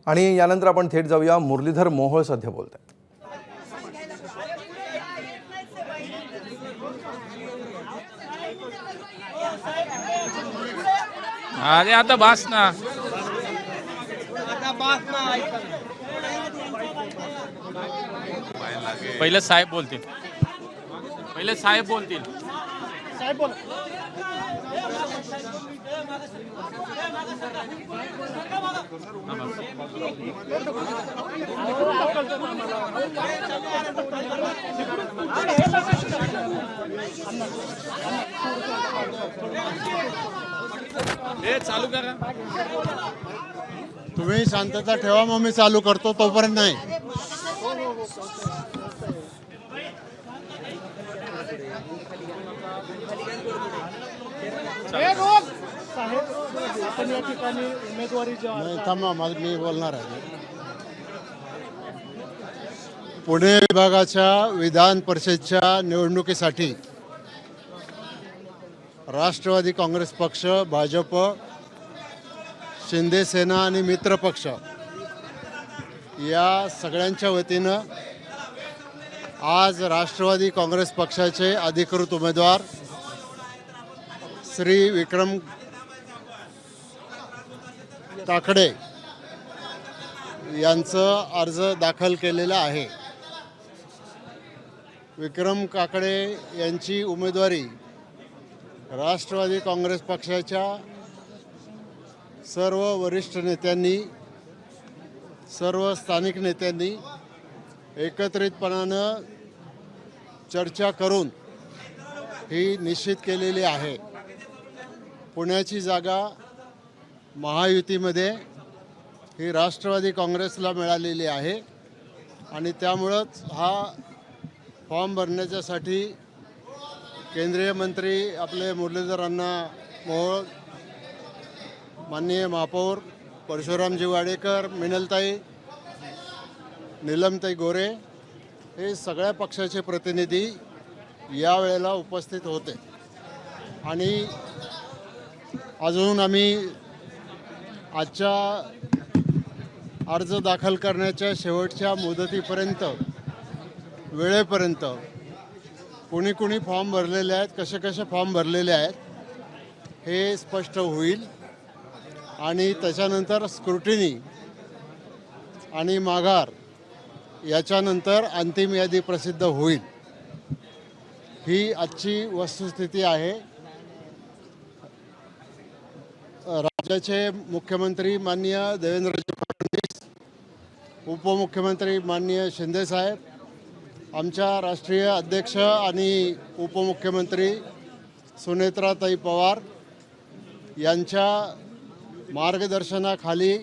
आणि यानंतर आपण थेट जाऊया, मुरलीधर मोहोळ सध्या बोलत आहेत. अरे आता बास ना. पहिले साहेब बोलतील. हे चालू करा. तुम्ही शांतता ठेवा, मग मी चालू करतो. तोपर्यंत नाही. थांबा, मी बोलणार आहे. पुणे विभागाच्या विधान परिषदेच्या निवडणुकीसाठी राष्ट्रवादी काँग्रेस पक्ष, भाजप, शिंदे सेना आणि मित्र पक्ष या सगळ्यांच्या वतीनं आज राष्ट्रवादी काँग्रेस पक्षाचे अधिकृत उमेदवार श्री विक्रम काकडे यांचं अर्ज दाखल केलेला आहे. विक्रम काकडे यांची उमेदवारी राष्ट्रवादी काँग्रेस पक्षाच्या सर्व वरिष्ठ नेत्यांनी, सर्व स्थानिक नेत्यांनी एकत्रितपणानं चर्चा करून ही निश्चित केलेली आहे. पुण्याची जागा महायुतीमध्ये ही राष्ट्रवादी काँग्रेसला मिळालेली आहे आणि त्यामुळंच हा फॉर्म भरण्याच्यासाठी केंद्रीय मंत्री आपले मुरलीधर अण्णा मोहोळ, माननीय महापौर परशुरामजी वाडेकर, मिनलताई, नीलमताई गोरे हे सगळ्या पक्षाचे प्रतिनिधी यावेळेला उपस्थित होते. आणि अजून आम्ही आजच्या अर्ज दाखल करण्याच्या शेवटच्या मुदतीपर्यंत, वेळेपर्यंत कोणी कोणी फॉर्म भरलेले आहेत, कसे कसे फॉर्म भरलेले आहेत हे स्पष्ट होईल. आणि त्याच्यानंतर स्क्रुटिनी आणि माघार याच्यानंतर अंतिम यादी प्रसिद्ध होईल. ही आजची वस्तुस्थिती आहे. राज्याचे मुख्यमंत्री माननीय देवेंद्रजी फडणवीस, उपमुख्यमंत्री माननीय शिंदेसाहेब, आमच्या राष्ट्रीय अध्यक्ष आणि उपमुख्यमंत्री सुनेत्राताई पवार यांच्या मार्गदर्शनाखाली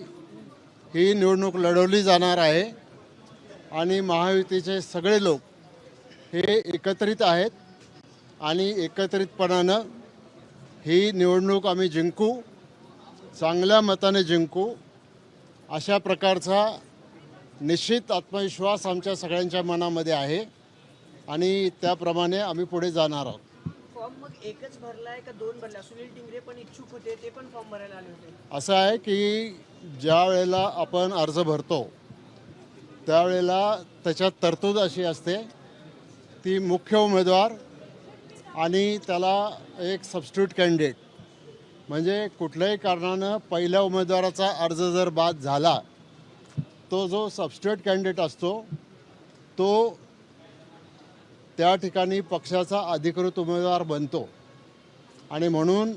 ही निवडणूक लढवली जाणार आहे. आणि महायुतीचे सगळे लोक हे एकत्रित आहेत आणि एकत्रितपणानं ही निवडणूक आम्ही जिंकू, चांगल्या मताने जिंकू, अशा प्रकारचा निश्चित आत्मविश्वास आमच्या सगळ्यांच्या मनामध्ये आहे आणि त्याप्रमाणे आम्ही पुढे जाणार आहोत. फॉर्म मग एकच भरलाय का दोन भरला? सुनील टिंगरे पण इच्छुक होते, ते पण फॉर्म भरायला आले होते. असं आहे की ज्या वेळेला आपण अर्ज भरतो त्यावेळेला त्याच्यात तरतूद अशी असते, ती मुख्य उमेदवार आणि त्याला एक सबस्टिट्यूट कॅन्डिडेट, म्हणजे कुठल्याही कारणानं पहिल्या उमेदवाराचा अर्ज जर बाद झाला, तो जो सबस्टिट्यूट कॅन्डिडेट असतो तो त्या ठिकाणी पक्षाचा अधिकृत उमेदवार बनतो. आणि म्हणून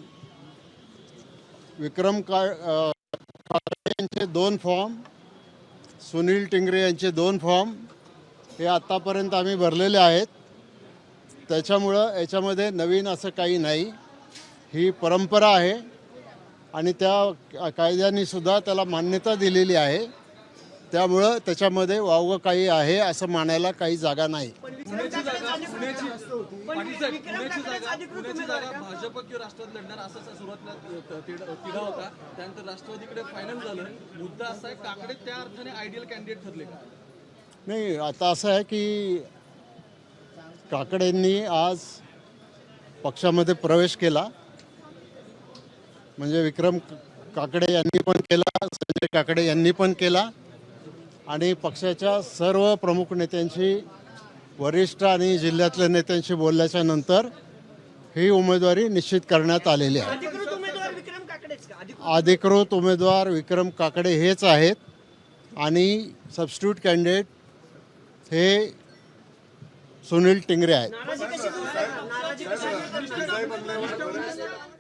विक्रम काकडे यांचे 2 फॉर्म, सुनील टिंगरे यांचे 2 फॉर्म हे आत्तापर्यंत आम्ही भरलेले आहेत. त्याच्यामुळं याच्यामध्ये नवीन असं काही नाही. ही परंपरा आहे आणि त्या कायद्याने सुद्धा त्याला मान्यता दिलेली आहे. त्यामुळं त्याच्यामध्ये वावगं काही आहे असं मानायला काही जागा नाही. पुण्याची जागा भाजप किंवा राष्ट्रवादी लढणार असं सुरुवातीला तिढा होता. त्यानंतर राष्ट्रवादीकडे फायनल झालं. मुद्दा असा आहे, काकडे त्या अर्थाने आयडियल कॅन्डिडेट ठरले का? नाही, आता असं आहे की काकडेंनी आज पक्षामध्ये प्रवेश केला, म्हणजे विक्रम काकडे यांनी पण केला, संजय काकडे यांनी पण केला आणि पक्षाच्या सर्व प्रमुख नेत्यांशी, वरिष्ठ आणि जिल्ह्यातल्या नेत्यांशी बोलल्याच्या नंतर ही उमेदवारी निश्चित करण्यात आलेली आहे. अधिकृत उमेदवार विक्रम काकडेच का? अधिकृत उमेदवार विक्रम काकडे हेच आहेत आणि सबस्टिट्यूट कॅन्डिडेट हे सुनील टिंगरे आहेत. नाराजी कशी दूर करणार? नाराजी कशी दूर करणार?